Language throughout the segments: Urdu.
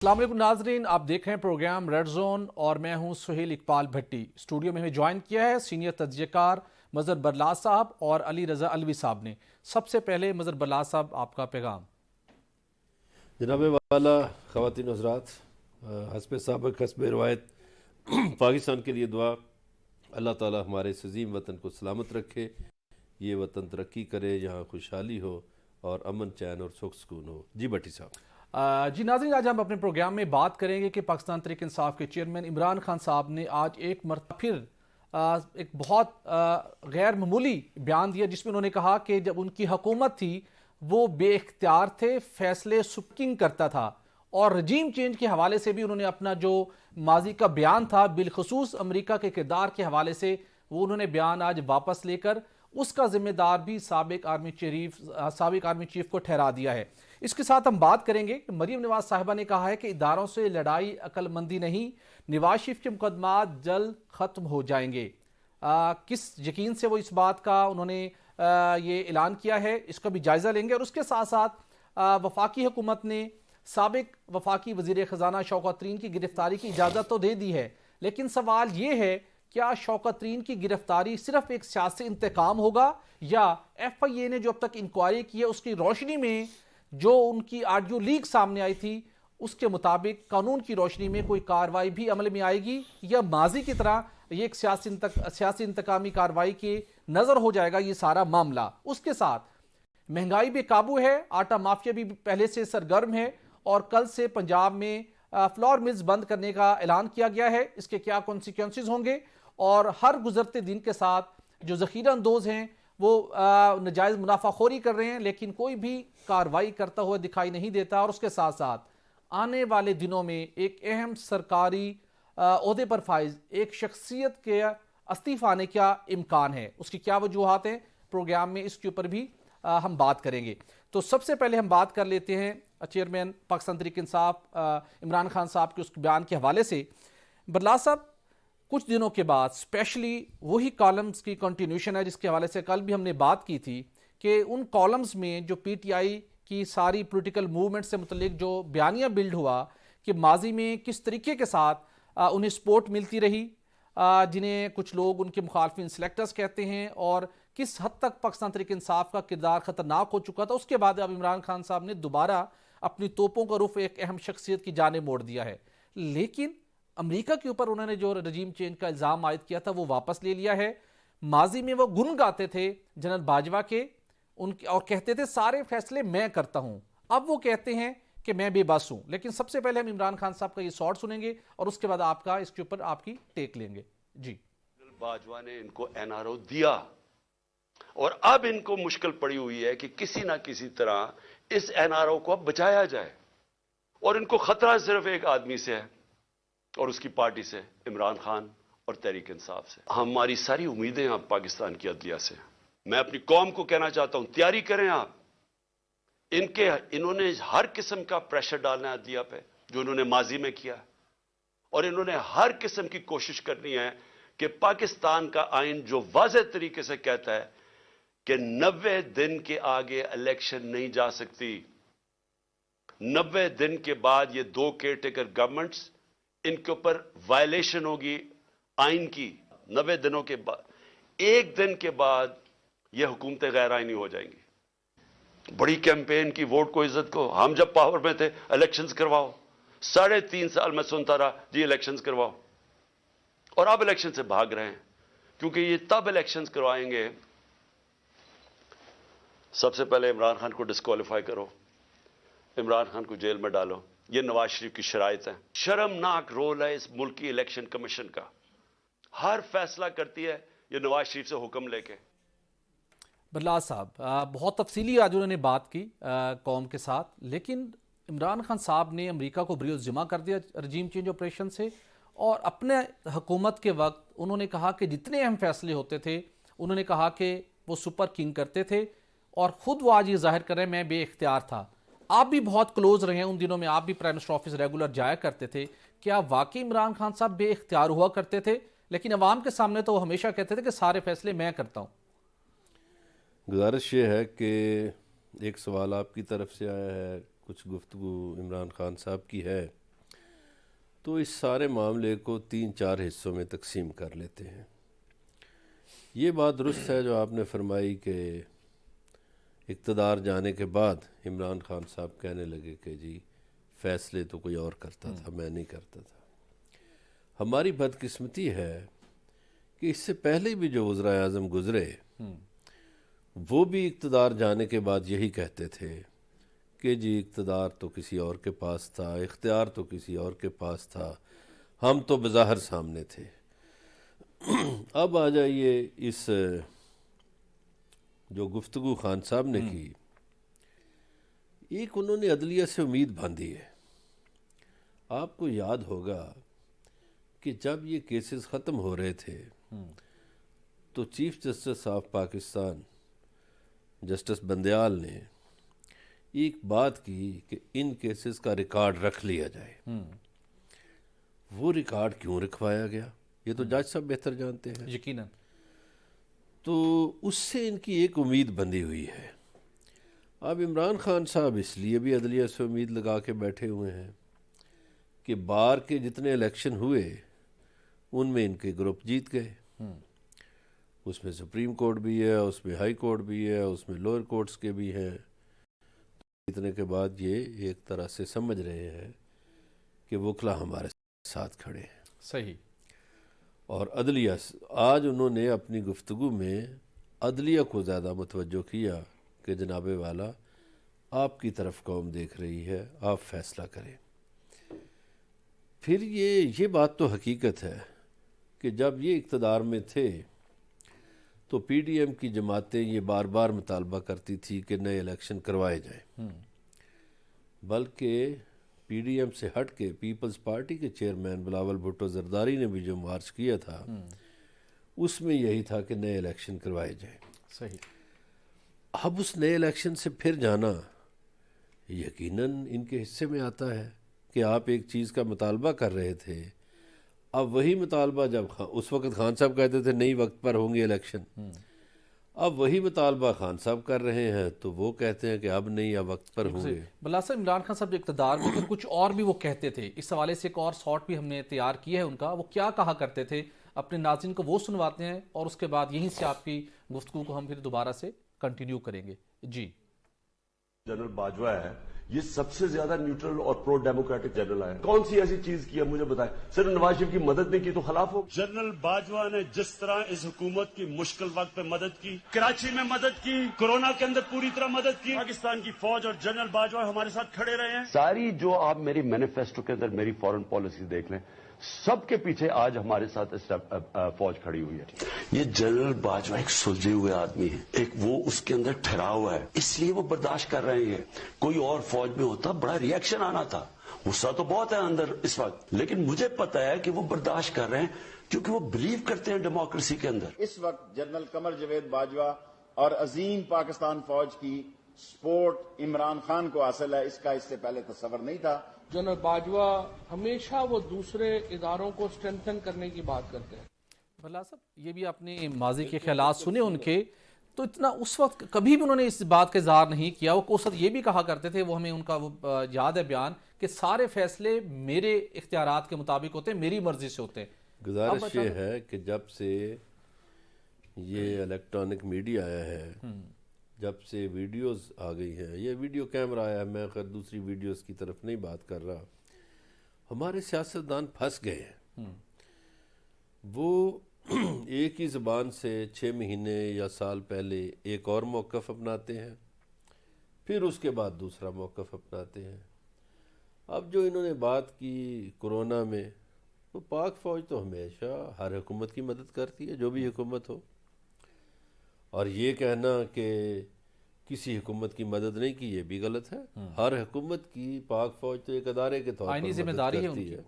السلام علیکم ناظرین، آپ دیکھ رہے ہیں پروگرام ریڈ زون اور میں ہوں سہیل اقبال بھٹی۔ اسٹوڈیو میں ہمیں جوائن کیا ہے سینئر تجزیہ کار مظہر برلاس صاحب اور علی رضا علوی صاحب نے۔ سب سے پہلے مظہر برلاس صاحب، آپ کا پیغام۔ جناب والا، خواتین حضرات، حسب سابق حسب روایت پاکستان کے لیے دعا۔ اللہ تعالی ہمارے اس عظیم وطن کو سلامت رکھے، یہ وطن ترقی کرے، یہاں خوشحالی ہو اور امن چین اور سکھ سکون ہو۔ جی بھٹی صاحب۔ جی ناظرین، آج ہم اپنے پروگرام میں بات کریں گے کہ پاکستان تحریک انصاف کے چیئرمین عمران خان صاحب نے آج ایک مرتبہ پھر ایک بہت غیر معمولی بیان دیا، جس میں انہوں نے کہا کہ جب ان کی حکومت تھی وہ بے اختیار تھے، فیصلے سپرنگ کرتا تھا، اور رجیم چینج کے حوالے سے بھی انہوں نے اپنا جو ماضی کا بیان تھا بالخصوص امریکہ کے کردار کے حوالے سے، وہ انہوں نے بیان آج واپس لے کر اس کا ذمہ دار بھی سابق آرمی چیف کو ٹھہرا دیا ہے۔ اس کے ساتھ ہم بات کریں گے کہ مریم نواز صاحبہ نے کہا ہے کہ اداروں سے لڑائی عقل مندی نہیں، نواز شریف کے مقدمات جلد ختم ہو جائیں گے۔ کس یقین سے وہ اس بات کا انہوں نے یہ اعلان کیا ہے، اس کا بھی جائزہ لیں گے۔ اور اس کے ساتھ ساتھ وفاقی حکومت نے سابق وفاقی وزیر خزانہ شوکت ترین کی گرفتاری کی اجازت تو دے دی ہے، لیکن سوال یہ ہے کیا شوکت ترین کی گرفتاری صرف ایک سیاسی انتقام ہوگا، یا ایف آئی اے نے جو اب تک انکوائری کی ہے اس کی روشنی میں جو ان کی آڈیو لیک سامنے آئی تھی اس کے مطابق قانون کی روشنی میں کوئی کارروائی بھی عمل میں آئے گی، یا ماضی کی طرح یہ ایک سیاسی انتقامی کارروائی کی نظر ہو جائے گا یہ سارا معاملہ۔ اس کے ساتھ مہنگائی بے قابو ہے، آٹا مافیا بھی پہلے سے سرگرم ہے، اور کل سے پنجاب میں فلور ملز بند کرنے کا اعلان کیا گیا ہے۔ اس کے کیا کانسیکوینسز ہوں گے، اور ہر گزرتے دن کے ساتھ جو ذخیرہ اندوز ہیں وہ نجائز منافع خوری کر رہے ہیں، لیکن کوئی بھی کارروائی کرتا ہوا دکھائی نہیں دیتا۔ اور اس کے ساتھ ساتھ آنے والے دنوں میں ایک اہم سرکاری عہدے پر فائز ایک شخصیت کے استعفی آنے کا امکان ہے، اس کی کیا وجوہات ہیں، پروگرام میں اس کے اوپر بھی ہم بات کریں گے۔ تو سب سے پہلے ہم بات کر لیتے ہیں چیئرمین پاکستان تحریک انصاف عمران خان صاحب کے اس بیان کے حوالے سے۔ برلاس صاحب، کچھ دنوں کے بعد اسپیشلی وہی کالمز کی کنٹینیوشن ہے جس کے حوالے سے کل بھی ہم نے بات کی تھی کہ ان کالمز میں جو پی ٹی آئی کی ساری پولیٹیکل موومنٹ سے متعلق جو بیانیہ بلڈ ہوا کہ ماضی میں کس طریقے کے ساتھ انہیں سپورٹ ملتی رہی، جنہیں کچھ لوگ ان کے مخالفین سلیکٹرز کہتے ہیں، اور کس حد تک پاکستان تحریک انصاف کا کردار خطرناک ہو چکا تھا۔ اس کے بعد اب عمران خان صاحب نے دوبارہ اپنی توپوں کا رخ ایک اہم شخصیت کی جانب موڑ دیا ہے، لیکن امریکہ کے اوپر انہوں نے جو رجیم چینج کا الزام عائد کیا تھا وہ واپس لے لیا ہے۔ ماضی میں وہ گن گاتے تھے جنرل باجوہ کے اور کہتے تھے سارے فیصلے میں کرتا ہوں، اب وہ کہتے ہیں کہ میں بے بس ہوں۔ لیکن سب سے پہلے ہم عمران خان صاحب کا یہ شارٹ سنیں گے اور اس کے بعد آپ کا اس کے اوپر آپ کی ٹیک لیں گے۔ جی جنرل باجوہ نے ان کو این آر او دیا، اور اب ان کو مشکل پڑی ہوئی ہے کہ کسی نہ کسی طرح اس این آر او کو اب بچایا جائے، اور ان کو خطرہ صرف ایک آدمی سے ہے اور اس کی پارٹی سے، عمران خان اور تحریک انصاف سے۔ ہماری ساری امیدیں اب پاکستان کی عدلیہ سے۔ میں اپنی قوم کو کہنا چاہتا ہوں تیاری کریں آپ، انہوں نے ہر قسم کا پریشر ڈالنا ہے عدلیہ پہ جو انہوں نے ماضی میں کیا، اور انہوں نے ہر قسم کی کوشش کرنی ہے کہ پاکستان کا آئین جو واضح طریقے سے کہتا ہے کہ 90 دن کے آگے الیکشن نہیں جا سکتی، 90 دن کے بعد یہ دو کیئر ٹیکر گورنمنٹس، ان کے اوپر وائلیشن ہوگی آئین کی، 90 دنوں کے بعد، ایک دن کے بعد یہ حکومتیں غیر آئینی ہو جائیں گی۔ بڑی کیمپین کی ووٹ کو عزت کو، ہم جب پاور میں تھے الیکشنز کرواؤ، 3.5 سال میں سنتا رہا جی الیکشنز کرواؤ، اور اب الیکشن سے بھاگ رہے ہیں، کیونکہ یہ تب الیکشنز کروائیں گے سب سے پہلے عمران خان کو ڈسکوالیفائی کرو، عمران خان کو جیل میں ڈالو، یہ نواز شریف کی شرائط ہیں۔ شرمناک رول ہے اس ملکی الیکشن کمیشن کا، ہر فیصلہ کرتی ہے یہ نواز شریف سے حکم لے کے۔ برلاس صاحب، بہت تفصیلی آج انہوں نے بات کی قوم کے ساتھ، لیکن عمران خان صاحب نے امریکہ کو بری الزمہ کر دیا رجیم چینج آپریشن سے، اور اپنے حکومت کے وقت انہوں نے کہا کہ جتنے اہم فیصلے ہوتے تھے انہوں نے کہا کہ وہ سپر کنگ کرتے تھے، اور خود وہ آج یہ ظاہر کر رہے ہیں میں بے اختیار تھا۔ آپ بھی بہت کلوز رہے ہیں ان دنوں میں، آپ بھی پرائم منسٹر آفس ریگولر جایا کرتے تھے، کیا واقعی عمران خان صاحب بے اختیار ہوا کرتے تھے؟ لیکن عوام کے سامنے تو وہ ہمیشہ کہتے تھے کہ سارے فیصلے میں کرتا ہوں۔ گزارش یہ ہے کہ ایک سوال آپ کی طرف سے آیا ہے، کچھ گفتگو عمران خان صاحب کی ہے، تو اس سارے معاملے کو 3-4 حصوں میں تقسیم کر لیتے ہیں۔ یہ بات درست ہے جو آپ نے فرمائی کہ اقتدار جانے کے بعد عمران خان صاحب کہنے لگے کہ جی فیصلے تو کوئی اور کرتا تھا، میں نہیں کرتا تھا۔ ہماری بدقسمتی ہے کہ اس سے پہلے بھی جو وزرائے اعظم گزرے وہ بھی اقتدار جانے کے بعد یہی کہتے تھے کہ جی اقتدار تو کسی اور کے پاس تھا، اختیار تو کسی اور کے پاس تھا، ہم تو بظاہر سامنے تھے۔ اب آ جائیے اس جو گفتگو خان صاحب نے کی، ایک انہوں نے عدلیہ سے امید باندھی ہے۔ آپ کو یاد ہوگا کہ جب یہ کیسز ختم ہو رہے تھے تو chief justice of Pakistan justice Bandial نے ایک بات کی کہ ان کیسز کا ریکارڈ رکھ لیا جائے۔ وہ ریکارڈ کیوں رکھوایا گیا یہ تو جج صاحب بہتر جانتے ہیں، یقیناً۔ تو اس سے ان کی ایک امید بندھی ہوئی ہے۔ اب عمران خان صاحب اس لیے بھی عدلیہ سے امید لگا کے بیٹھے ہوئے ہیں کہ بار کے جتنے الیکشن ہوئے ان میں ان کے گروپ جیت گئے۔ اس میں سپریم کورٹ بھی ہے، اس میں ہائی کورٹ بھی ہے، اس میں لوئر کورٹس کے بھی ہیں۔ جیتنے کے بعد یہ ایک طرح سے سمجھ رہے ہیں کہ وکلا ہمارے ساتھ کھڑے ہیں۔ صحیح۔ اور عدلیہ آج انہوں نے اپنی گفتگو میں عدلیہ کو زیادہ متوجہ کیا کہ جناب والا آپ کی طرف قوم دیکھ رہی ہے، آپ فیصلہ کریں۔ پھر یہ بات تو حقیقت ہے کہ جب یہ اقتدار میں تھے تو پی ڈی ایم کی جماعتیں یہ بار بار مطالبہ کرتی تھی کہ نئے الیکشن کروائے جائیں، بلکہ پی ڈی ایم سے ہٹ کے پیپلز پارٹی کے چیئرمین بلاول بھٹو زرداری نے بھی جو مارچ کیا تھا اس میں یہی تھا کہ نئے الیکشن کروائے جائیں۔ صحیح۔ اب اس نئے الیکشن سے پھر جانا یقیناً ان کے حصے میں آتا ہے کہ آپ ایک چیز کا مطالبہ کر رہے تھے، اب وہی مطالبہ جب اس وقت خان صاحب کہتے تھے نہیں وقت پر ہوں گے الیکشن، اب وہی مطالبہ خان صاحب کر رہے ہیں تو وہ کہتے ہیں کہ اب نہیں، اب وقت پر ہوں گے۔ بلا صاحب عمران خان صاحب جو اقتدار میں تھے کچھ اور بھی وہ کہتے تھے، اس حوالے سے ایک اور شارٹ بھی ہم نے تیار کیا ہے ان کا، وہ کیا کہا کرتے تھے اپنے ناظرین کو وہ سنواتے ہیں اور اس کے بعد یہیں سے آپ کی گفتگو کو ہم پھر دوبارہ سے کنٹینیو کریں گے۔ جی جنرل باجوہ ہے، یہ سب سے زیادہ نیوٹرل اور پرو ڈیموکریٹک جنرل ہے۔ کون سی ایسی چیز کی ہے مجھے بتائیں؟ صرف نواز شریف کی مدد نہیں کی تو خلاف ہو؟ جنرل باجوہ نے جس طرح اس حکومت کی مشکل وقت پہ مدد کی، کراچی میں مدد کی، کورونا کے اندر پوری طرح مدد کی، پاکستان کی فوج اور جنرل باجوہ ہمارے ساتھ کھڑے رہے ہیں۔ ساری جو آپ میری مینیفیسٹو کے اندر میری فورن پالیسی دیکھ لیں، سب کے پیچھے آج ہمارے ساتھ فوج کھڑی ہوئی ہے۔ یہ جنرل باجوہ ایک سلجھے ہوئے آدمی ہے، ایک وہ اس کے اندر ٹھہرا ہوا ہے، اس لیے وہ برداشت کر رہے ہیں۔ کوئی اور فوج میں ہوتا بڑا ریئیکشن آنا تھا، غصہ تو بہت ہے اندر اس وقت، لیکن مجھے پتا ہے کہ وہ برداشت کر رہے ہیں کیونکہ وہ بلیو کرتے ہیں ڈیموکریسی کے اندر۔ اس وقت جنرل قمر جاوید باجوہ اور عظیم پاکستان فوج کی سپورٹ عمران خان کو حاصل ہے، اس کا اس سے پہلے تصور نہیں تھا۔ جنرل باجوہ ہمیشہ وہ دوسرے اداروں کو اسٹرینتھن کرنے کی بات کرتے ہیں۔ بلا صاحب یہ بھی آپ نے ماضی کے خیالات سنے ان کے، تو اتنا اس وقت کبھی بھی انہوں نے اس بات کا اظہار نہیں کیا۔ وہ اس وقت یہ بھی کہا کرتے تھے، وہ ہمیں ان کا وہ یاد ہے بیان، کہ سارے فیصلے میرے اختیارات کے مطابق ہوتے ہیں، میری مرضی سے ہوتے ہیں۔ گزارش یہ ہے کہ جب سے یہ الیکٹرانک میڈیا آیا ہے، جب سے ویڈیوز آ گئی ہیں، یہ ویڈیو کیمرہ آیا ہے، میں خیر دوسری ویڈیوز کی طرف نہیں بات کر رہا، ہمارے سیاستدان پھنس گئے ہیں۔ وہ ایک ہی زبان سے 6 مہینے یا سال پہلے ایک اور موقف اپناتے ہیں، پھر اس کے بعد دوسرا موقف اپناتے ہیں۔ اب جو انہوں نے بات کی کورونا میں، تو پاک فوج تو ہمیشہ ہر حکومت کی مدد کرتی ہے، جو بھی حکومت ہو، اور یہ کہنا کہ کسی حکومت کی مدد نہیں کی یہ بھی غلط ہے۔ ہر حکومت کی پاک فوج تو ایک ادارے کے طور پر آئینی ذمہ مدد داری ہے ان کرتی کی۔ ہے۔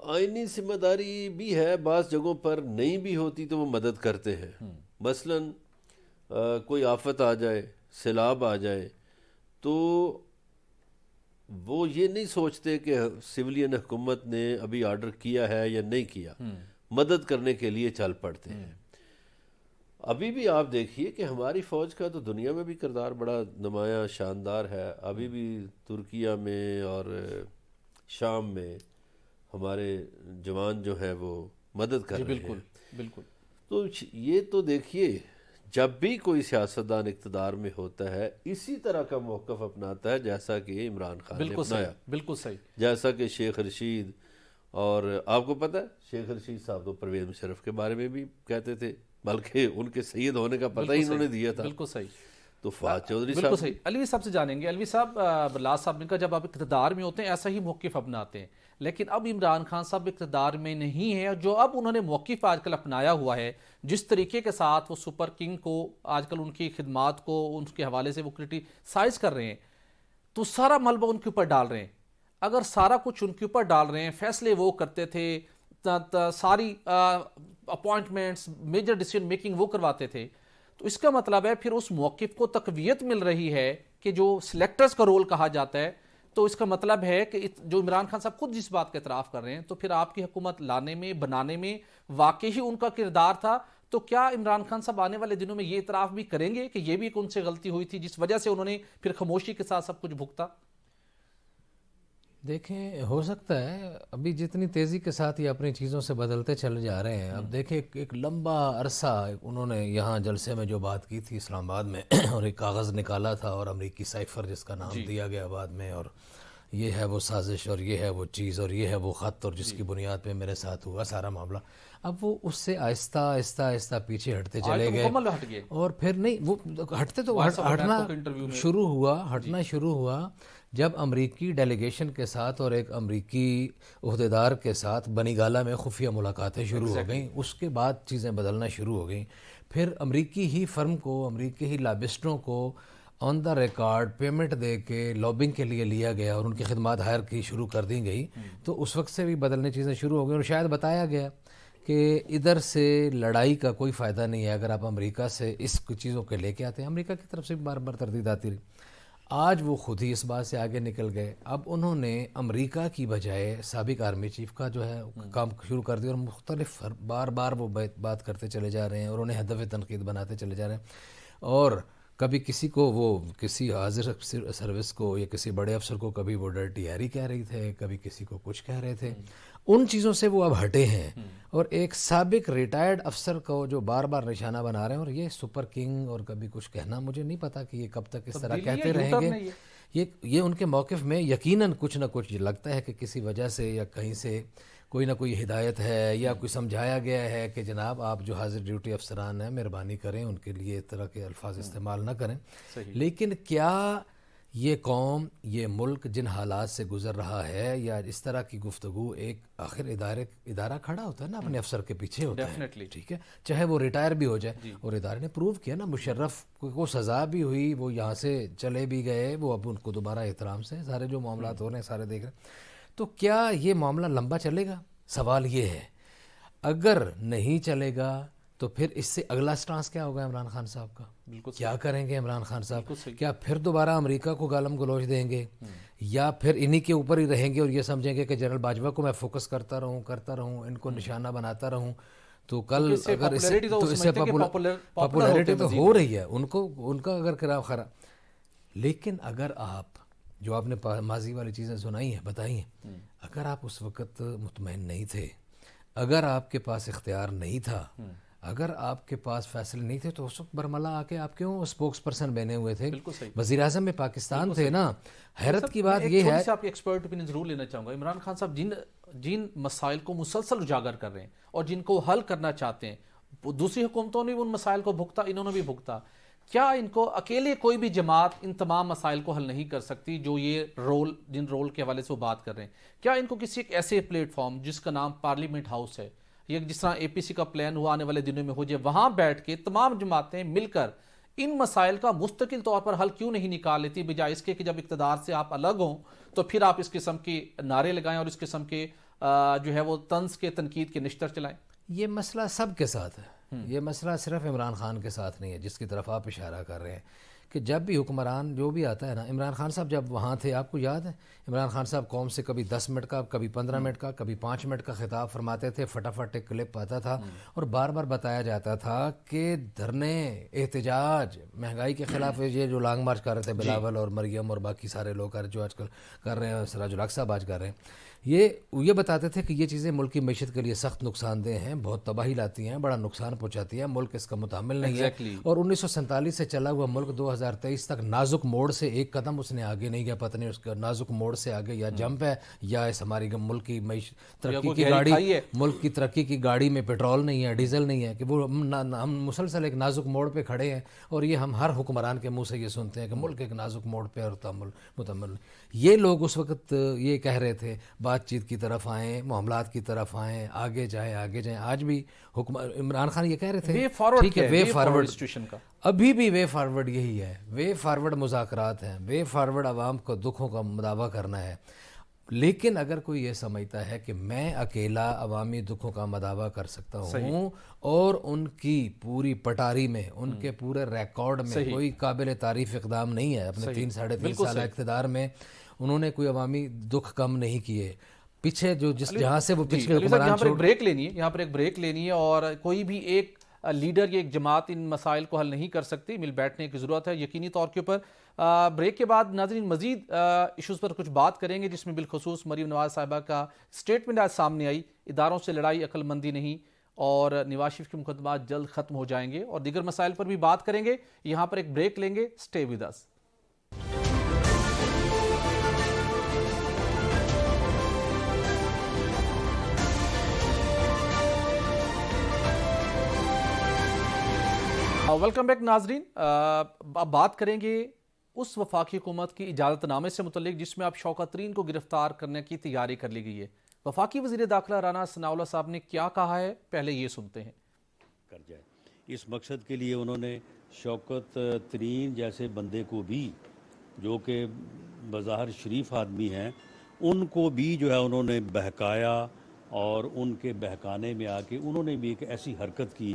آئینی ذمہ داری بھی ہے، بعض جگہوں پر نہیں بھی ہوتی تو وہ مدد کرتے ہیں۔ مثلاً کوئی آفت آ جائے، سیلاب آ جائے، تو وہ یہ نہیں سوچتے کہ سویلین حکومت نے ابھی آرڈر کیا ہے یا نہیں کیا، مدد کرنے کے لیے چل پڑتے ہیں۔ ابھی بھی آپ دیکھیے کہ ہماری فوج کا تو دنیا میں بھی کردار بڑا نمایاں شاندار ہے۔ ابھی بھی ترکیہ میں اور شام میں ہمارے جوان جو ہیں وہ مدد کر رہے ہیں. بالکل. تو یہ تو دیکھیے جب بھی کوئی سیاستدان اقتدار میں ہوتا ہے اسی طرح کا موقف اپناتا ہے جیسا کہ عمران خان نے اپنایا. بالکل صحیح. جیسا کہ شیخ رشید، اور آپ کو پتہ ہے شیخ رشید صاحب تو پرویز مشرف کے بارے میں بھی کہتے تھے، بلکہ ان کے سید ہونے کا پتہ ہی انہوں نے دیا تھا. بالکل صحیح. تو فواد چودھری بالکل صاحب صحیح. علوی صاحب سے جانیں گے. علوی صاحب، بلاس صاحب نے کہا جب آپ اقتدار میں ہوتے ہیں ایسا ہی موقف اپناتے ہیں، لیکن اب عمران خان صاحب اقتدار میں نہیں ہے، جو اب انہوں نے موقف آج کل اپنایا ہوا ہے، جس طریقے کے ساتھ وہ سپر کنگ کو آج کل ان کی خدمات کو ان کے حوالے سے وہ کرٹیسائز کر رہے ہیں، تو سارا ملبہ ان کے اوپر ڈال رہے ہیں. اگر سارا کچھ ان کے اوپر ڈال رہے ہیں، فیصلے وہ کرتے تھے، ساری اپوائنٹمنٹس، میجر ڈیسیژن میکنگ وہ کرواتے تھے، تو اس کا مطلب ہے پھر اس موقف کو تقویت مل رہی ہے کہ جو سلیکٹرز کا رول کہا جاتا ہے، تو اس کا مطلب ہے کہ جو عمران خان صاحب خود جس بات کا اعتراف کر رہے ہیں، تو پھر آپ کی حکومت لانے میں، بنانے میں واقعی ان کا کردار تھا. تو کیا عمران خان صاحب آنے والے دنوں میں یہ اعتراف بھی کریں گے کہ یہ بھی ایک ان سے غلطی ہوئی تھی جس وجہ سے انہوں نے پھر خاموشی کے ساتھ سب کچھ بھگتا؟ دیکھیں، ہو سکتا ہے ابھی جتنی تیزی کے ساتھ یہ اپنی چیزوں سے بدلتے چلے جا رہے ہیں. اب دیکھیں ایک لمبا عرصہ انہوں نے یہاں جلسے میں جو بات کی تھی اسلام آباد میں اور ایک کاغذ نکالا تھا اور امریکی سائفر جس کا نام دیا گیا بعد میں، اور یہ ہے وہ سازش اور یہ ہے وہ چیز اور یہ ہے وہ خط اور جس کی بنیاد پہ میرے ساتھ ہوا سارا معاملہ. اب وہ اس سے آہستہ آہستہ آہستہ پیچھے ہٹتے چلے گئے، اور پھر نہیں وہ ہٹتے تو ہٹنا شروع ہوا جب امریکی ڈیلیگیشن کے ساتھ اور ایک امریکی عہدیدار کے ساتھ بنی گالہ میں خفیہ ملاقاتیں شروع ہو گئیں. اس کے بعد چیزیں بدلنا شروع ہو گئیں. پھر امریکی ہی فرم کو، امریکی ہی لابسٹوں کو آن دا ریکارڈ پیمنٹ دے کے لابنگ کے لیے لیا گیا اور ان کی خدمات ہائر کی شروع کر دی گئی. تو اس وقت سے بھی بدلنے چیزیں شروع ہو گئی، اور شاید بتایا گیا کہ ادھر سے لڑائی کا کوئی فائدہ نہیں ہے اگر آپ امریکہ سے اس چیزوں کے لے کے آتے ہیں. امریکہ کی طرف سے بھی بار بار تردید آتی رہی. آج وہ خود ہی اس بات سے آگے نکل گئے. اب انہوں نے امریکہ کی بجائے سابق آرمی چیف کا جو ہے کام شروع کر دیا، اور مختلف بار بار وہ بات کرتے چلے جا رہے ہیں اور انہیں ہدف تنقید بناتے چلے جا رہے ہیں. اور کبھی کسی کو وہ کسی حاضر سروس کو یا کسی بڑے افسر کو کبھی وہ ڈرٹی ہیری کہہ رہی تھے، کبھی کسی کو کچھ کہہ رہے تھے. ان چیزوں سے وہ اب ہٹے ہیں اور ایک سابق ریٹائرڈ افسر کو جو بار بار نشانہ بنا رہے ہیں. اور یہ سپر کنگ اور کبھی کچھ کہنا، مجھے نہیں پتا کہ یہ کب تک اس طرح کہتے رہیں گے. یہ ان کے موقف میں یقیناً کچھ نہ کچھ لگتا ہے کہ کسی وجہ سے یا کہیں سے کوئی نہ کوئی ہدایت ہے یا کوئی سمجھایا گیا ہے کہ جناب آپ جو حاضر ڈیوٹی افسران ہیں مہربانی کریں ان کے لیے اس طرح کے الفاظ استعمال نہ کریں. لیکن کیا یہ قوم، یہ ملک جن حالات سے گزر رہا ہے، یا اس طرح کی گفتگو، ایک آخر ادارہ کھڑا ہوتا ہے نا اپنے افسر کے پیچھے ہوتا ہے، ٹھیک ہے، چاہے وہ ریٹائر بھی ہو جائے. اور ادارے نے پروو کیا نا، مشرف کو سزا بھی ہوئی، وہ یہاں سے چلے بھی گئے، وہ اب ان کو دوبارہ احترام سے سارے جو معاملات ہو رہے ہیں سارے دیکھ رہے ہیں. تو کیا یہ معاملہ لمبا چلے گا؟ سوال یہ ہے. اگر نہیں چلے گا تو پھر اس سے اگلا سٹانس کیا ہوگا عمران خان صاحب کا؟ کیا کریں گے عمران خان صاحب؟ کیا پھر دوبارہ امریکہ کو گالم گلوچ دیں گے، یا پھر انہی کے اوپر ہی رہیں گے اور یہ سمجھیں گے کہ جنرل باجوہ کو میں فوکس کرتا رہوں، ان کو نشانہ بناتا رہوں، تو کل اگر اس سے پاپولیرٹی تو ہو رہی ہے ان کا اگر خراب. لیکن اگر آپ جو آپ نے ماضی والی چیزیں سنائی ہیں، بتائی ہیں، اگر آپ اس وقت مطمئن نہیں تھے، اگر آپ کے پاس اختیار نہیں تھا، اگر آپ کے پاس فیصلے نہیں تھے، تو اس وقت برملا آ کے آپ کیوں اسپوکس پرسن بنے ہوئے تھے؟ وزیر اعظم میں پاکستان تھے نا. حیرت کی بات یہ ہے، آپ کی ایکسپرٹ اوپینین ضرور لینا چاہوں گا. عمران خان صاحب جن مسائل کو مسلسل اجاگر کر رہے ہیں اور جن کو حل کرنا چاہتے ہیں، دوسری حکومتوں نے بھی ان مسائل کو بھگتا، انہوں نے بھی بھگتا. کیا ان کو اکیلے کوئی بھی جماعت ان تمام مسائل کو حل نہیں کر سکتی جو یہ جن رول کے حوالے سے وہ بات کر رہے ہیں؟ کیا ان کو کسی ایک ایسے پلیٹ فارم جس کا نام پارلیمنٹ ہاؤس ہے، یا جس طرح اے پی سی کا پلان ہوا آنے والے دنوں میں ہو جائے، وہاں بیٹھ کے تمام جماعتیں مل کر ان مسائل کا مستقل طور پر حل کیوں نہیں نکال لیتی، بجائے اس کے کہ جب اقتدار سے آپ الگ ہوں تو پھر آپ اس قسم کے نعرے لگائیں اور اس قسم کے جو ہے وہ طنز کے تنقید کے نشتر چلائیں؟ یہ مسئلہ سب کے ساتھ ہے. یہ مسئلہ صرف عمران خان کے ساتھ نہیں ہے جس کی طرف آپ اشارہ کر رہے ہیں. کہ جب بھی حکمران جو بھی آتا ہے نا، عمران خان صاحب جب وہاں تھے آپ کو یاد ہے عمران خان صاحب قوم سے کبھی 10 منٹ کا، کبھی 15 منٹ کا، کبھی 5 منٹ کا خطاب فرماتے تھے، فٹافٹ ایک کلپ آتا تھا اور بار بار بتایا جاتا تھا کہ دھرنے، احتجاج، مہنگائی کے خلاف یہ جو لانگ مارچ کر رہے تھے بلاول اور مریم اور باقی سارے لوگ جو آج کل کر رہے ہیں، سراج الحق صاحب آج کر رہے ہیں، یہ بتاتے تھے کہ یہ چیزیں ملک کی معیشت کے لیے سخت نقصان دہ ہیں، بہت تباہی لاتی ہیں، بڑا نقصان پہنچاتی ہیں، ملک اس کا متحمل نہیں ہے۔ اور 1947 سے چلا ہوا ملک 2023 تک نازک موڑ سے ایک قدم اس نے آگے نہیں گیا، پتہ نہیں اس کا نازک موڑ سے آگے یا جمپ ہے یا اس ہماری ملک کی ترقی کی گاڑی، ملک کی ترقی کی گاڑی میں پیٹرول نہیں ہے، ڈیزل نہیں ہے، کہ وہ ہم مسلسل ایک نازک موڑ پہ کھڑے ہیں، اور یہ ہم ہر حکمران کے منہ سے یہ سنتے ہیں کہ ملک ایک نازک موڑ پہ اور متحمل۔ یہ لوگ اس وقت یہ کہہ رہے تھے بات چیت کی طرف آئیں، معاملات کی طرف آئیں، آگے جائیں آگے جائیں۔ آج بھی عمران خان یہ کہہ رہے تھے ٹھیک ہے وے فارورڈ کا، ابھی بھی وے فارورڈ یہی ہے، وے فارورڈ مذاکرات ہیں، وے فارورڈ عوام کو دکھوں کا مداوع کرنا ہے۔ لیکن اگر کوئی یہ سمجھتا ہے کہ میں اکیلا عوامی دکھوں کا مداوع کر سکتا ہوں اور ان کی پوری پٹاری میں، ان کے پورے ریکارڈ میں کوئی قابل تعریف اقدام نہیں ہے، اپنے 3-3.5 سالہ اقتدار میں انہوں نے کوئی عوامی دکھ کم نہیں کیے، پیچھے جو جہاں سے وہ پچھلے حکمران یہاں پر ایک بریک لینی ہے اور کوئی بھی ایک لیڈر یا ایک جماعت ان مسائل کو حل نہیں کر سکتی، مل بیٹھنے کی ضرورت ہے یقینی طور کے اوپر۔ بریک کے بعد ناظرین مزید ایشوز پر کچھ بات کریں گے، جس میں بالخصوص مریم نواز صاحبہ کا سٹیٹمنٹ آج سامنے آئی، اداروں سے لڑائی عقل مندی نہیں، اور نواز شریف کے مقدمات جلد ختم ہو جائیں گے، اور دیگر مسائل پر بھی بات کریں گے۔ یہاں پر ایک بریک لیں گے، سٹے ود اس۔ ویلکم بیک ناظرین، اب بات کریں گے اس وفاقی حکومت کی اجازت نامے سے متعلق جس میں اب شوکت ترین کو گرفتار کرنے کی تیاری کر لی گئی ہے۔ وفاقی وزیر داخلہ رانا ثناء اللہ صاحب نے کیا کہا ہے، پہلے یہ سنتے ہیں۔ کر جائے اس مقصد کے لیے انہوں نے شوکت ترین جیسے بندے کو بھی، جو کہ بظاہر شریف آدمی ہیں، ان کو بھی جو ہے انہوں نے بہکایا، اور ان کے بہکانے میں آ کے انہوں نے بھی ایک ایسی حرکت کی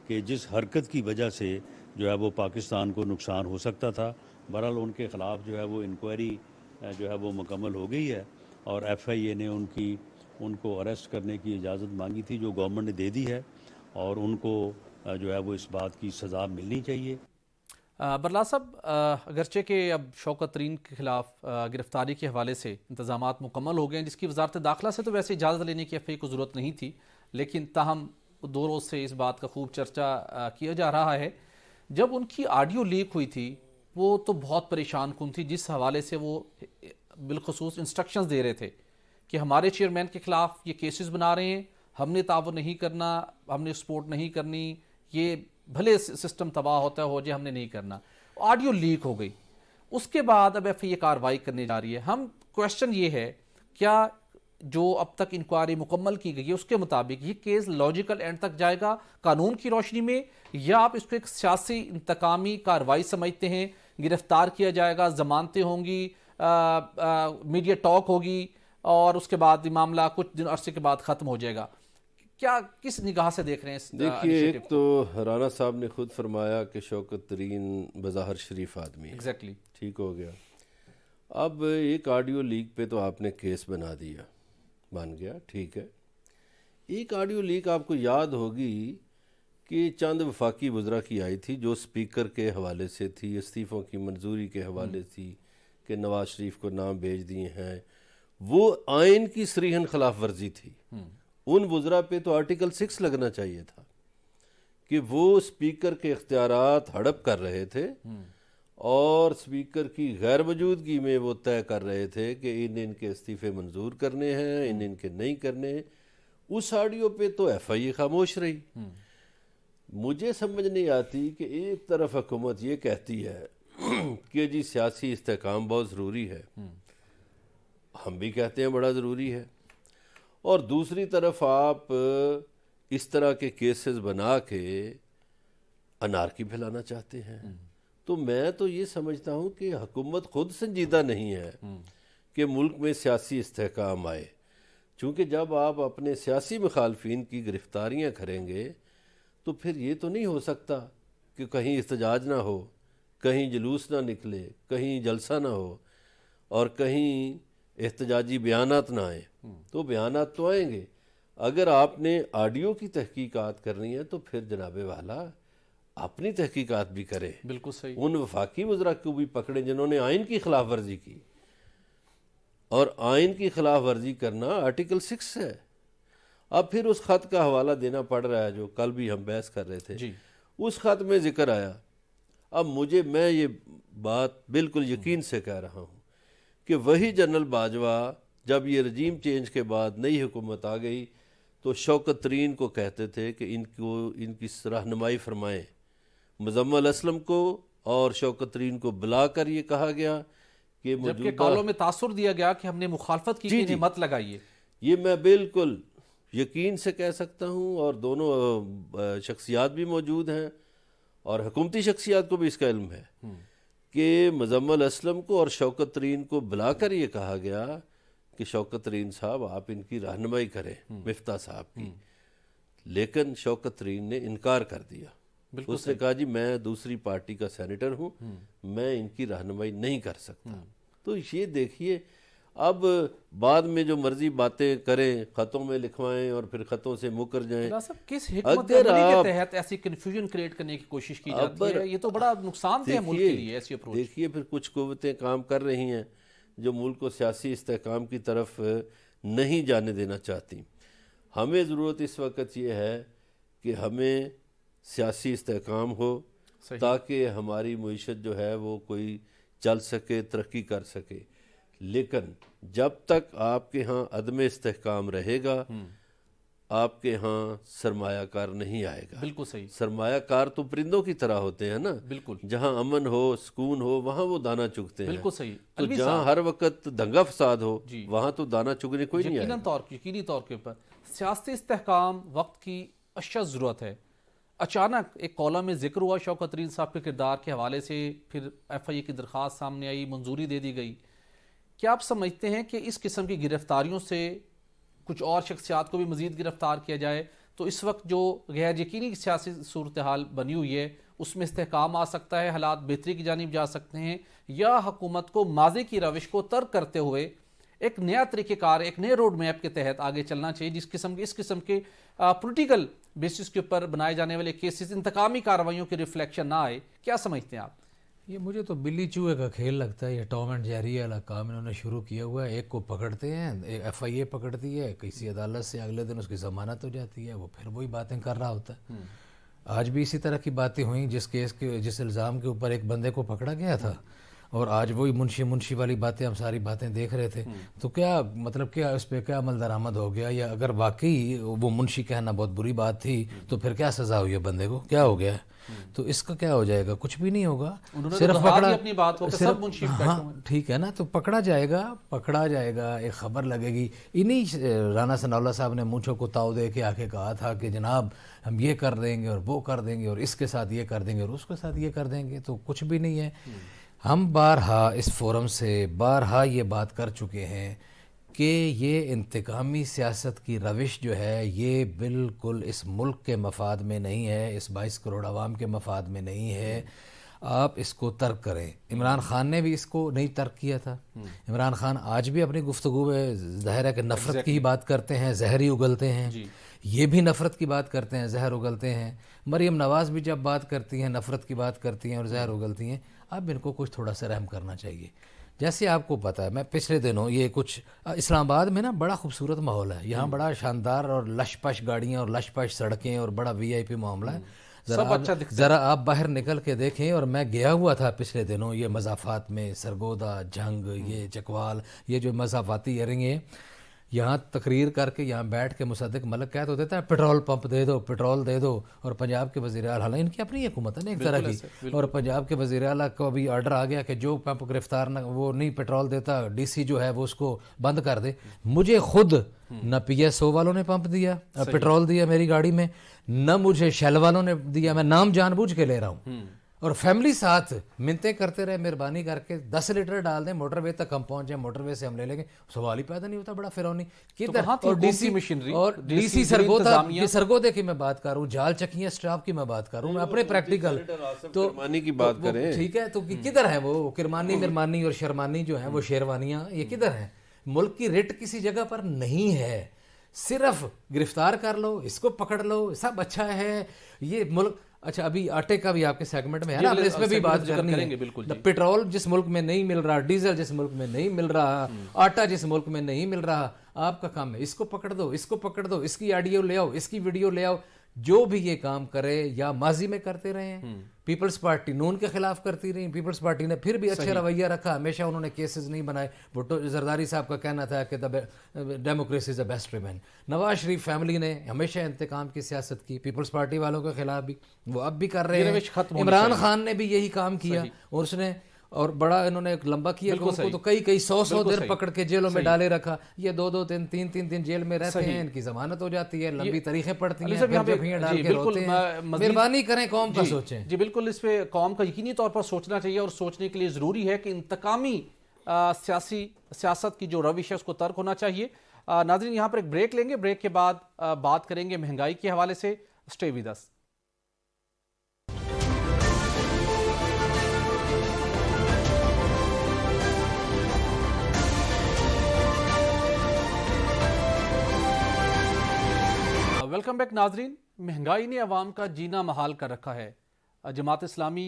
کہ جس حرکت کی وجہ سے جو ہے وہ پاکستان کو نقصان ہو سکتا تھا۔ بہرحال ان کے خلاف جو ہے وہ انکوائری جو ہے وہ مکمل ہو گئی ہے، اور ایف آئی اے نے ان کو اریسٹ کرنے کی اجازت مانگی تھی، جو گورنمنٹ نے دے دی ہے، اور ان کو جو ہے وہ اس بات کی سزا ملنی چاہیے۔ برلا صاحب، اگرچہ کہ اب شوکت ترین کے خلاف گرفتاری کے حوالے سے انتظامات مکمل ہو گئے ہیں، جس کی وزارت داخلہ سے تو ویسے اجازت لینے کی ایف آئی اے کو ضرورت نہیں تھی، لیکن تاہم دو روز سے اس بات کا خوب چرچا کیا جا رہا ہے۔ جب ان کی آڈیو لیک ہوئی تھی وہ تو بہت پریشان کن تھی، جس حوالے سے وہ بالخصوص انسٹرکشنز دے رہے تھے کہ ہمارے چیئرمین کے خلاف یہ کیسز بنا رہے ہیں، ہم نے تعاون نہیں کرنا، ہم نے سپورٹ نہیں کرنی، یہ بھلے سسٹم تباہ ہوتا ہو جائے، ہم نے نہیں کرنا۔ آڈیو لیک ہو گئی، اس کے بعد اب ایف آئی اے کارروائی کرنے جا رہی ہے۔ ہم کویشچن یہ ہے، کیا جو اب تک انکوائری مکمل کی گئی ہے اس کے مطابق یہ کیس لاجیکل اینڈ تک جائے گا قانون کی روشنی میں، یا آپ اس کو ایک سیاسی انتقامی کارروائی سمجھتے ہیں؟ گرفتار کیا جائے گا، ضمانتیں ہوں گی، میڈیا ٹاک ہوگی، اور اس کے بعد یہ معاملہ کچھ دن عرصے کے بعد ختم ہو جائے گا؟ کیا کس نگاہ سے دیکھ رہے ہیں؟ دیکھیے، ایک تو رانا صاحب نے خود فرمایا کہ شوکت ترین بظاہر شریف آدمی ہے، ایگزیکٹلی ٹھیک ہو گیا۔ اب ایک آڈیو لیک پہ تو آپ نے کیس بنا دیا، بن گیا، ٹھیک ہے۔ ایک آڈیو لیک آپ کو یاد ہوگی کہ چند وفاقی وزراء کی آئی تھی، جو اسپیکر کے حوالے سے تھی، استعفوں کی منظوری کے حوالے تھی کہ نواز شریف کو نام بھیج دیے ہیں، وہ آئین کی صریحاً خلاف ورزی تھی۔ ان وزراء پہ تو آرٹیکل 6 لگنا چاہیے تھا کہ وہ اسپیکر کے اختیارات ہڑپ کر رہے تھے، اور اسپیکر کی غیر موجودگی میں وہ طے کر رہے تھے کہ ان کے استعفے منظور کرنے ہیں، ان کے نہیں کرنے۔ اس آڈیو پہ تو ایف آئی اے خاموش رہی۔ مجھے سمجھ نہیں آتی کہ ایک طرف حکومت یہ کہتی ہے کہ جی سیاسی استحکام بہت ضروری ہے، ہم بھی کہتے ہیں بڑا ضروری ہے، اور دوسری طرف آپ اس طرح کے کیسز بنا کے انارکی پھیلانا چاہتے ہیں۔ تو میں تو یہ سمجھتا ہوں کہ حکومت خود سنجیدہ نہیں ہے کہ ملک میں سیاسی استحکام آئے، چونکہ جب آپ اپنے سیاسی مخالفین کی گرفتاریاں کریں گے تو پھر یہ تو نہیں ہو سکتا کہ کہیں احتجاج نہ ہو، کہیں جلوس نہ نکلے، کہیں جلسہ نہ ہو اور کہیں احتجاجی بیانات نہ آئیں، تو بیانات تو آئیں گے۔ اگر آپ نے آڈیو کی تحقیقات کرنی ہے تو پھر جناب والا اپنی تحقیقات بھی کریں، بالکل صحیح۔ ان وفاقی وزراء کو بھی پکڑیں جنہوں نے آئین کی خلاف ورزی کی، اور آئین کی خلاف ورزی کرنا آرٹیکل 6 ہے۔ اب پھر اس خط کا حوالہ دینا پڑ رہا ہے جو کل بھی ہم بحث کر رہے تھے، اس خط میں ذکر آیا۔ اب میں یہ بات بالکل یقین سے کہہ رہا ہوں کہ وہی جنرل باجوہ جب یہ رجیم چینج کے بعد نئی حکومت آ گئی تو شوکت ترین کو کہتے تھے کہ ان کی رہنمائی فرمائیں۔ مزمل اسلم کو اور شوکت ترین کو بلا کر یہ کہا گیا کہ جبکہ کالوں میں تاثر دیا گیا کہ ہم نے مخالفت کی، انہیں مت لگائیے۔ یہ میں بالکل یقین سے کہہ سکتا ہوں، اور دونوں شخصیات بھی موجود ہیں اور حکومتی شخصیات کو بھی اس کا علم ہے کہ مزمل اسلم کو اور شوکت ترین کو بلا کر یہ کہا گیا کہ شوکت ترین صاحب آپ ان کی رہنمائی کریں، مفتاح صاحب کی، لیکن شوکت ترین نے انکار کر دیا۔ اس نے کہا جی میں دوسری پارٹی کا سینیٹر ہوں، میں ان کی رہنمائی نہیں کر سکتا۔ تو یہ دیکھیے، اب بعد میں جو مرضی باتیں کریں، خطوں میں لکھوائیں اور پھر خطوں سے مکر جائیں۔ کس حکمت عملی کے تحت ایسی کنفیوژن کریٹ کرنے کی کوشش کی جاتی ہے؟ یہ تو بڑا نقصان دہ ملک کے لیے ایسی اپروچ۔ دیکھیے پھر کچھ قوتیں کام کر رہی ہیں جو ملک کو سیاسی استحکام کی طرف نہیں جانے دینا چاہتی۔ ہمیں ضرورت اس وقت یہ ہے کہ ہمیں سیاسی استحکام ہو تاکہ ہماری معیشت جو ہے وہ کوئی چل سکے، ترقی کر سکے، لیکن جب تک آپ کے ہاں عدم استحکام رہے گا آپ کے ہاں سرمایہ کار نہیں آئے گا۔ بالکل صحیح۔ سرمایہ کار تو پرندوں کی طرح ہوتے ہیں نا، بالکل، جہاں امن ہو، سکون ہو، وہاں وہ دانہ چگتے ہیں۔ بالکل صحیح۔ تو جہاں ہر وقت دنگا فساد ہو وہاں تو دانہ چگنے کوئی نہیں آئے گا۔ یقینی طور کے اوپر سیاسی استحکام وقت کی اشد ضرورت ہے۔ اچانک ایک کالم میں ذکر ہوا شوکت ترین صاحب کے کردار کے حوالے سے، پھر ایف آئی اے کی درخواست سامنے آئی، منظوری دے دی گئی۔ کیا آپ سمجھتے ہیں کہ اس قسم کی گرفتاریوں سے کچھ اور شخصیات کو بھی مزید گرفتار کیا جائے تو اس وقت جو غیر یقینی سیاسی صورتحال بنی ہوئی ہے اس میں استحکام آ سکتا ہے، حالات بہتری کی جانب جا سکتے ہیں، یا حکومت کو ماضی کی روش کو ترک کرتے ہوئے ایک نیا طریقہ کار، ایک نئے روڈ میپ کے تحت آگے چلنا چاہیے اس قسم کے پولیٹیکل بیسس کے اوپر بنائے جانے والے کیسز، انتقامی کارروائیوں کی ریفلیکشن نہ آئے؟ کیا سمجھتے ہیں آپ؟ یہ مجھے تو بلی چوہے کا کھیل لگتا ہے۔ یہ ٹام اینڈ جیری والا کام انہوں نے شروع کیا ہوا ہے۔ ایک کو پکڑتے ہیں، ایف آئی اے پکڑتی ہے کسی عدالت سے، اگلے دن اس کی ضمانت ہو جاتی ہے، وہ پھر وہی باتیں کر رہا ہوتا ہے۔ آج بھی اسی طرح کی باتیں ہوئیں، جس الزام کے اوپر ایک بندے کو پکڑا گیا تھا، اور آج وہی منشی والی باتیں، ہم ساری باتیں دیکھ رہے تھے۔ تو کیا مطلب کیا اس پہ کیا عمل درآمد ہو گیا؟ یا اگر واقعی وہ منشی کہنا بہت بری بات تھی تو پھر کیا سزا ہوئی ہے بندے کو؟ کیا ہو گیا؟ تو اس کا کیا ہو جائے گا؟ کچھ بھی نہیں ہوگا، صرف پکڑا اپنی بات کو کہ سب منشی ہاں ٹھیک ہے نا، تو پکڑا جائے گا، ایک خبر لگے گی۔ انہی رانا ثناء اللہ صاحب نے مونچھوں کو تاؤ دے کے آ کے کہا تھا کہ جناب ہم یہ کر دیں گے اور وہ کر دیں گے اور اس کے ساتھ یہ کر دیں گے اور اس کے ساتھ یہ کر دیں گے، تو کچھ بھی نہیں ہے۔ ہم بارہا اس فورم سے یہ بات کر چکے ہیں کہ یہ انتقامی سیاست کی روش جو ہے یہ بالکل اس ملک کے مفاد میں نہیں ہے، اس 22 کروڑ عوام کے مفاد میں نہیں ہے۔ آپ اس کو ترک کریں۔ عمران خان نے بھی اس کو نہیں ترک کیا تھا۔ عمران خان آج بھی اپنی گفتگو میں ظاہر ہے کہ نفرت کی بات کرتے ہیں، زہر ہی اگلتے ہیں۔ یہ بھی نفرت کی بات کرتے ہیں، زہر اگلتے ہیں۔ مریم نواز بھی جب بات کرتی ہیں نفرت کی بات کرتی ہیں اور زہر اگلتی ہیں۔ اب ان کو کچھ تھوڑا سا رحم کرنا چاہیے۔ جیسے آپ کو پتہ ہے، میں پچھلے دنوں یہ کچھ اسلام آباد میں نا بڑا خوبصورت ماحول ہے، یہاں بڑا شاندار اور لش پش گاڑیاں اور لش پش سڑکیں اور بڑا وی آئی پی معاملہ ہے۔ ذرا آپ باہر نکل کے دیکھیں، اور میں گیا ہوا تھا پچھلے دنوں یہ مضافات میں، سرگودا، جنگ، یہ چکوال، یہ جو مضافاتی ایرنگیں، یہاں تقریر کر کے یہاں بیٹھ کے مصدق ملک کہہ تو دیتا ہے پٹرول پمپ دے دو، پٹرول دے دو، اور پنجاب کے وزیر اعلیٰ، ان کی اپنی حکومت ہے نا ایک طرح کی، اور پنجاب کے وزیر اعلیٰ کو بھی آرڈر آ گیا کہ جو پمپ گرفتار نہ وہ نہیں پٹرول دیتا، ڈی سی جو ہے وہ اس کو بند کر دے۔ مجھے خود نہ پی ایس او والوں نے پمپ دیا، پٹرول دیا میری گاڑی میں، نہ مجھے شیل والوں نے دیا، میں نام جان بوجھ کے لے رہا ہوں، اور فیملی ساتھ منتیں کرتے رہے مہربانی کر کے 10 لیٹر ڈال دیں موٹر وے تک ہم پہنچ جائیں موٹر وے سے ہم لے لیں گے سوال ہی پیدا نہیں ہوتا بڑا فرعونی کدھر کہاں تھی اور ڈی حکومتی سی مشینری اور ڈی سی سرگودے کی میں بات کر رہا ہوں جال چکیاں اسٹاف کی میں بات کر رہا ہوں میں اپنے پریکٹیکل تو کرمانی کی بات کریں ٹھیک ہے تو کدھر ہیں وہ کرمانی مرمانی اور شرمانی جو ہیں وہ شیروانیاں یہ کدھر ہیں ملک کی رٹ کسی جگہ پر نہیں ہے صرف گرفتار کر لو اس کو پکڑ لو سب اچھا ہے یہ ملک اچھا ابھی آٹے کا بھی آپ کے سیگمنٹ میں ہے نا اس پہ بھی بات کرنی ہے پیٹرول جس ملک میں نہیں مل رہا ڈیزل جس ملک میں نہیں مل رہا آٹا جس ملک میں نہیں مل رہا آپ کا کام ہے اس کو پکڑ دو اس کو پکڑ دو اس کی آڈیو لے آؤ اس کی ویڈیو لے آؤ جو بھی یہ کام کرے یا ماضی میں کرتے رہے ہیں پیپلز پارٹی نون کے خلاف کرتی رہی پیپلز پارٹی نے پھر بھی اچھا رویہ رکھا ہمیشہ انہوں نے کیسز نہیں بنائے بھٹو زرداری صاحب کا کہنا تھا کہ democracy is a best remain Nawaz Sharif family نے ہمیشہ انتقام کی سیاست کی پیپلز پارٹی والوں کے خلاف بھی وہ اب بھی کر رہے ہیں عمران خان نے بھی یہی کام کیا اور اس نے اور بڑا انہوں نے ایک لمبا کیا ان کو تو کئی 100 دن پکڑ کے جیلوں میں ڈالے رکھا یہ 2 3 دن جیل میں رہتے ہیں ان کی ضمانت ہو جاتی ہے لمبی تاریخیں پڑتی ہیں پھر ڈال کے روتے ہیں مہربانی کریں قوم کا سوچیں جی بالکل اس پہ قوم کا یقینی طور پر سوچنا چاہیے اور سوچنے کے لیے ضروری ہے کہ انتقامی سیاست کی جو روش ہے اس کو ترک ہونا چاہیے ناظرین یہاں پر ایک بریک لیں گے بریک کے بعد بات کریں گے مہنگائی کے حوالے سے stay with us welcome back ناظرین مہنگائی نے عوام کا جینا محال کر رکھا ہے جماعت اسلامی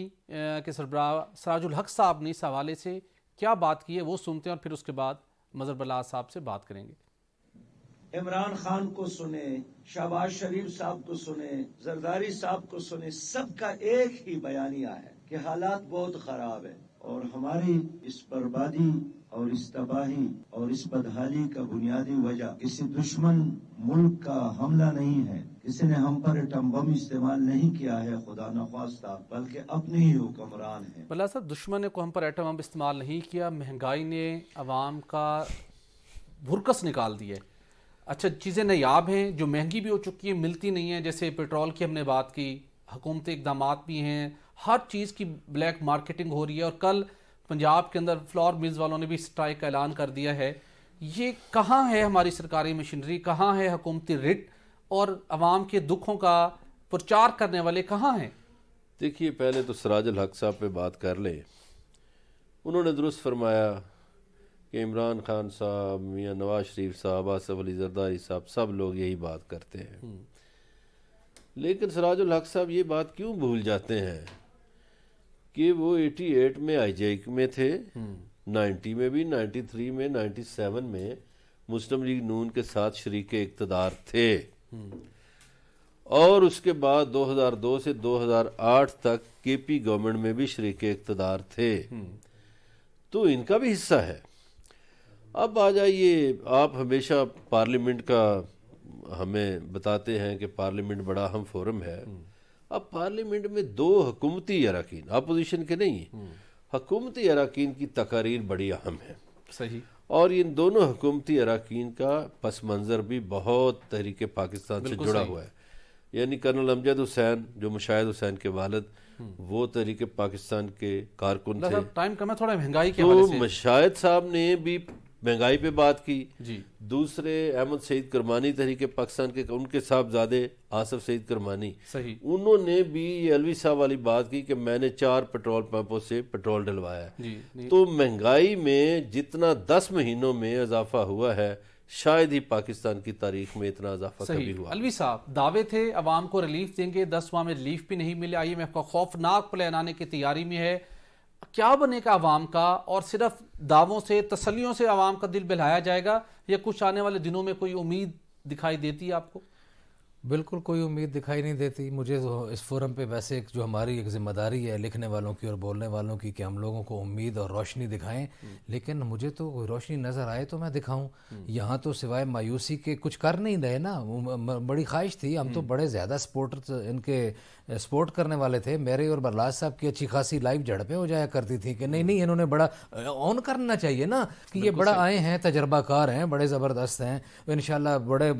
کے سربراہ سراج الحق صاحب نے اس حوالے سے کیا بات کی ہے وہ سنتے ہیں اور پھر اس کے بعد مظہر بلاس صاحب سے بات کریں گے عمران خان کو سنیں شہباز شریف صاحب کو سنیں زرداری صاحب کو سنیں سب کا ایک ہی بیانیہ ہے کہ حالات بہت خراب ہیں اور ہماری اس بربادی اور اس تباہی اور اس بدحالی کا بنیادی وجہ کسی دشمن ملک کا حملہ نہیں ہے کسی نے ہم پر ایٹم بم استعمال نہیں کیا ہے خدا نخواستہ بلکہ اپنے ہی حکمران ہیں بلا صاحب دشمن نے کو ہم پر ایٹم بم استعمال نہیں کیا مہنگائی نے عوام کا بھرکس نکال دی ہے اچھا چیزیں نایاب ہیں جو مہنگی بھی ہو چکی ہیں ملتی نہیں ہیں جیسے پیٹرول کی ہم نے بات کی حکومتی اقدامات بھی ہیں ہر چیز کی بلیک مارکیٹنگ ہو رہی ہے اور کل پنجاب کے اندر فلور ملز والوں نے بھی اسٹرائک کا اعلان کر دیا ہے یہ کہاں ہے ہماری سرکاری مشینری کہاں ہے حکومتی رٹ اور عوام کے دکھوں کا پرچار کرنے والے کہاں ہیں دیکھیے پہلے تو سراج الحق صاحب پہ بات کر لیں انہوں نے درست فرمایا کہ عمران خان صاحب میاں نواز شریف صاحب آصف علی زرداری صاحب سب لوگ یہی بات کرتے ہیں لیکن سراج الحق صاحب یہ بات کیوں بھول جاتے ہیں کہ وہ 88 میں آئی جے میں تھے 90 میں بھی 93 میں 97 میں مسلم لیگ نون کے ساتھ شریک اقتدار تھے اور اس کے بعد 2002 سے 2008 تک کے پی گورنمنٹ میں بھی شریک اقتدار تھے تو ان کا بھی حصہ ہے اب آ جائیے آپ ہمیشہ پارلیمنٹ کا ہمیں بتاتے ہیں کہ پارلیمنٹ بڑا اہم فورم ہے اب پارلیمنٹ میں 2 حکومتی اراکین اپوزیشن کے نہیں حکومتی اراکین کی تقاریر بڑی اہم ہے صحیح اور ان دونوں حکومتی اراکین کا پس منظر بھی بہت تحریک پاکستان سے جڑا ہوا ہے یعنی کرنل امجد حسین جو مشاہد حسین کے والد وہ تحریک پاکستان کے کارکن تھے ٹائم کم ہے تھوڑا مہنگائی کے حوالے سے مشاہد صاحب نے بھی مہنگائی پہ بات کی جی دوسرے احمد سعید کرمانی تحریک پاکستان کے ان کے صاحبزادے آصف سعید کرمانی صحیح انہوں نے بھی یہ الوی صاحب والی بات کی کہ میں نے 4 پیٹرول پمپوں سے پیٹرول ڈلوایا ہے تو مہنگائی میں جتنا 10 مہینوں میں اضافہ ہوا ہے شاید ہی پاکستان کی تاریخ میں اتنا اضافہ کبھی ہوا الوی صاحب دعوے تھے عوام کو ریلیف دیں گے 10 ماہ میں ریلیف بھی نہیں ملے IMF کا خوفناک پلان آنے کی تیاری میں ہے کیا بنے گا عوام کا اور صرف دعووں سے تسلیوں سے عوام کا دل بہلایا جائے گا یا کچھ آنے والے دنوں میں کوئی امید دکھائی دیتی ہے آپ کو بالکل کوئی امید دکھائی نہیں دیتی مجھے تو اس فورم پہ ویسے جو ہماری ایک ذمہ داری ہے لکھنے والوں کی اور بولنے والوں کی کہ ہم لوگوں کو امید اور روشنی دکھائیں لیکن مجھے تو کوئی روشنی نظر آئے تو میں دکھاؤں یہاں تو سوائے مایوسی کے کچھ کر نہیں رہے نا بڑی خواہش تھی ہم تو بڑے زیادہ سپورٹر ان کے سپورٹ کرنے والے تھے میرے اور برلاس صاحب کی اچھی خاصی لائیو جھڑپیں ہو جایا کرتی تھی کہ نہیں انہوں نے بڑا آن کرنا چاہیے نا کہ یہ بڑا آئے ہیں تجربہ کار ہیں بڑے زبردست ہیں انشاءاللہ بڑے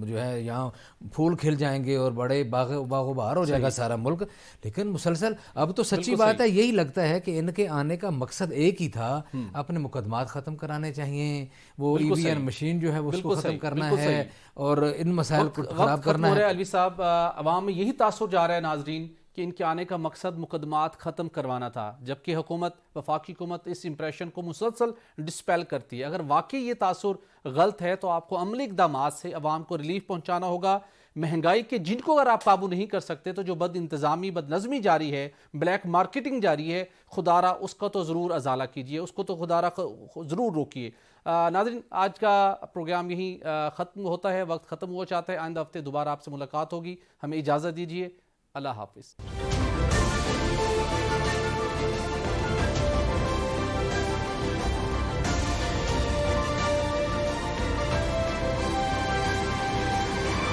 جو ہے یہاں پھول پھول کھل جائیں گے اور بڑے باغ و بہار ہو جائے گا سارا ملک. لیکن مسلسل اب تو سچی بات ہے یہی لگتا ہے کہ ان کے آنے کا مقصد ایک ہی تھا, اپنے مقدمات ختم کرانے چاہیے, وہ ای وی این مشین جو ہے وہ اس کو ختم کرنا ہے اور ان مسائل کو خراب کرنا ہے. الوی صاحب, عوام میں یہی تاثر جا رہا ہے ناظرین کہ ان کے آنے کا مقصد مقدمات ختم کروانا تھا, جبکہ حکومت, وفاقی حکومت اس امپریشن کو مسلسل ڈسپیل کرتی ہے. اگر واقعی یہ تاثر غلط ہے تو آپ کو عملی اقدامات سے عوام کو ریلیف پہنچانا ہوگا. مہنگائی کے جن کو اگر آپ قابو نہیں کر سکتے تو جو بد انتظامی, بد نظمی جاری ہے, بلیک مارکیٹنگ جاری ہے, خدا را اس کا تو ضرور ازالہ کیجئے, اس کو تو خدا را ضرور روکیے. ناظرین, آج کا پروگرام یہیں ختم ہوتا ہے, وقت ختم ہوا چاہتا ہے. آئندہ ہفتے دوبارہ آپ سے ملاقات ہوگی. ہمیں اجازت دیجیے. اللہ حافظ.